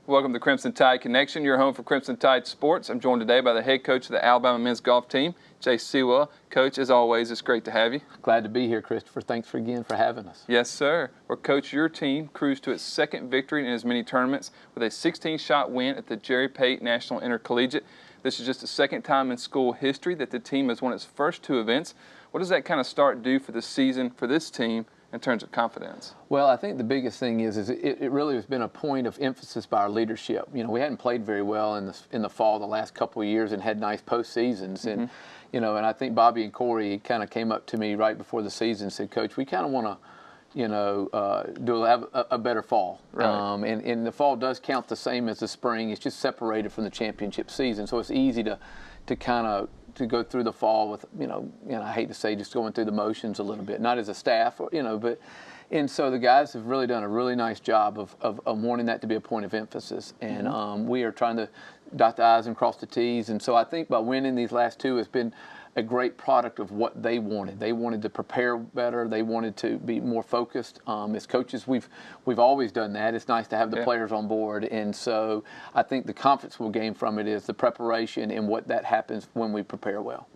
Welcome to Crimson Tide Connection, your home for Crimson Tide sports. I'm joined today by the head coach of the Alabama men's golf team, Jay Seawell. Coach, as always, it's great to have you. Glad to be here, Christopher. Thanks again for having us. Yes, sir. Well, Coach, your team cruised to its second victory in as many tournaments with a 16-shot win at the Jerry Pate National Intercollegiate. This is just the second time in school history that the team has won its first two events. What does that kind of start do for the season for this team in terms of confidence? Well, I think the biggest thing is it really has been a point of emphasis by our leadership. You know, we hadn't played very well in the fall the last couple of years and had nice postseasons. And, you know, and I think Bobby and Corey kind of came up to me right before the season and said, Coach, we kind of want to, you know, have a better fall. Right. And the fall does count the same as the spring. It's just separated from the championship season. So it's easy to kind of go through the fall with, you know, I hate to say just going through the motions a little bit, not as a staff, you know, but, and so the guys have really done a really nice job of wanting that to be a point of emphasis. And we are trying to dot the I's and cross the T's. And so I think by winning these last two has been a great product of what they wanted. They wanted to prepare better. They wanted to be more focused. As coaches, we've always done that. It's nice to have the players on board, and so I think the confidence we'll gain from it is the preparation and what that happens when we prepare well.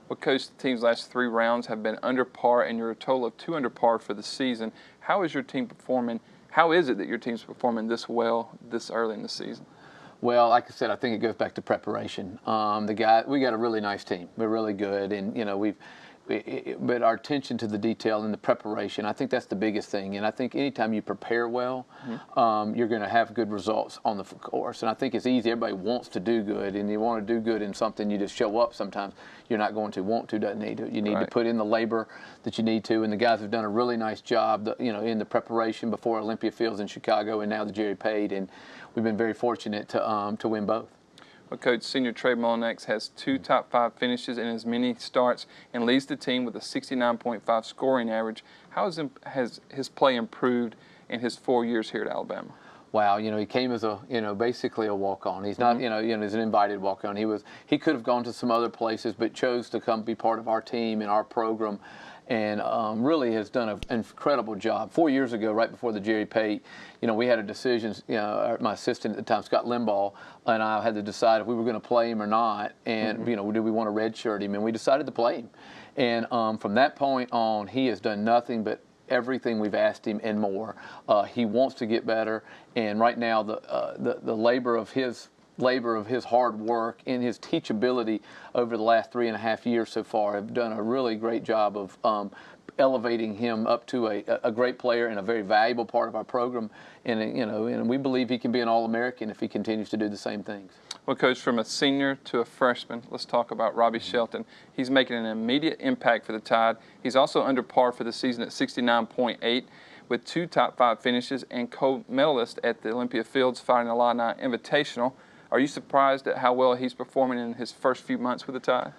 Well, Coach, the team's last three rounds have been under par, and you're a total of 2 under par for the season. How is your team performing? How is it that your team's performing this well this early in the season? Well, like I said, I think it goes back to preparation. We got a really nice team. We're really good, and you know but our attention to the detail and the preparation, I think that's the biggest thing. And I think anytime you prepare well, you're going to have good results on the course. And I think it's easy. Everybody wants to do good, and you want to do good in something. You just show up. Sometimes you're not going to want to. Doesn't need to. You need to put in the labor that you need to. And the guys have done a really nice job, you know, in the preparation before Olympia Fields in Chicago, and now the Jerry Pate. And we've been very fortunate to win both. Well, Coach, senior Trey Mullinex has 2 top 5 finishes in as many starts and leads the team with a 69.5 scoring average. How has his play improved in his 4 years here at Alabama? Wow, you know, he came as basically a walk-on. He's not, you know, he's an invited walk-on. He could have gone to some other places, but chose to come be part of our team and our program, and really has done an incredible job. 4 years ago, right before the Jerry Pate, you know, we had a decision. You know, my assistant at the time, Scott Limbaugh, and I had to decide if we were going to play him or not, and you know, do we want to redshirt him? And we decided to play him. And from that point on, he has done nothing but everything we've asked him and more. He wants to get better, and right now the labor of his hard work and his teachability over the last 3.5 years so far have done a really great job of elevating him up to a great player and a very valuable part of our program. And you know, and we believe he can be an All-American if he continues to do the same things. Well, Coach, from a senior to a freshman, let's talk about Robbie Shelton. He's making an immediate impact for the Tide. He's also under par for the season at 69.8 with 2 top 5 finishes and co-medalist at the Olympia Fields Fighting Illini Invitational. Are you surprised at how well he's performing in his first few months with the Tide?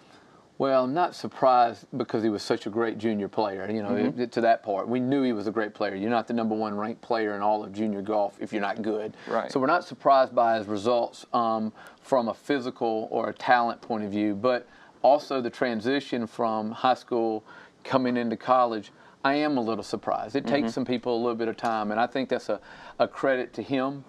Well, I'm not surprised because he was such a great junior player. You know, to that part, we knew he was a great player. You're not the #1 ranked player in all of junior golf if you're not good. Right. So we're not surprised by his results from a physical or a talent point of view, but also the transition from high school coming into college. I am a little surprised. It takes some people a little bit of time, and I think that's a credit to him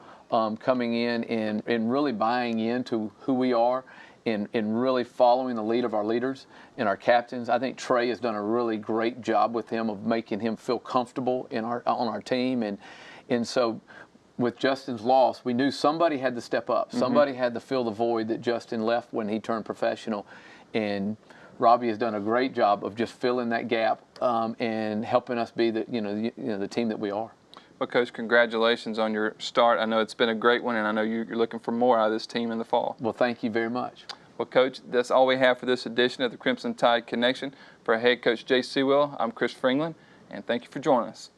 coming in and really buying into who we are. In really following the lead of our leaders and our captains. I think Trey has done a really great job with him of making him feel comfortable on our team. And so with Justin's loss, we knew somebody had to step up. Somebody had to fill the void that Justin left when he turned professional. And Robbie has done a great job of just filling that gap and helping us be the team that we are. Well, Coach, congratulations on your start. I know it's been a great one, and I know you're looking for more out of this team in the fall. Well, thank you very much. Well, Coach, that's all we have for this edition of the Crimson Tide Connection. For head coach Jay Seawell, I'm Chris Fringland, and thank you for joining us.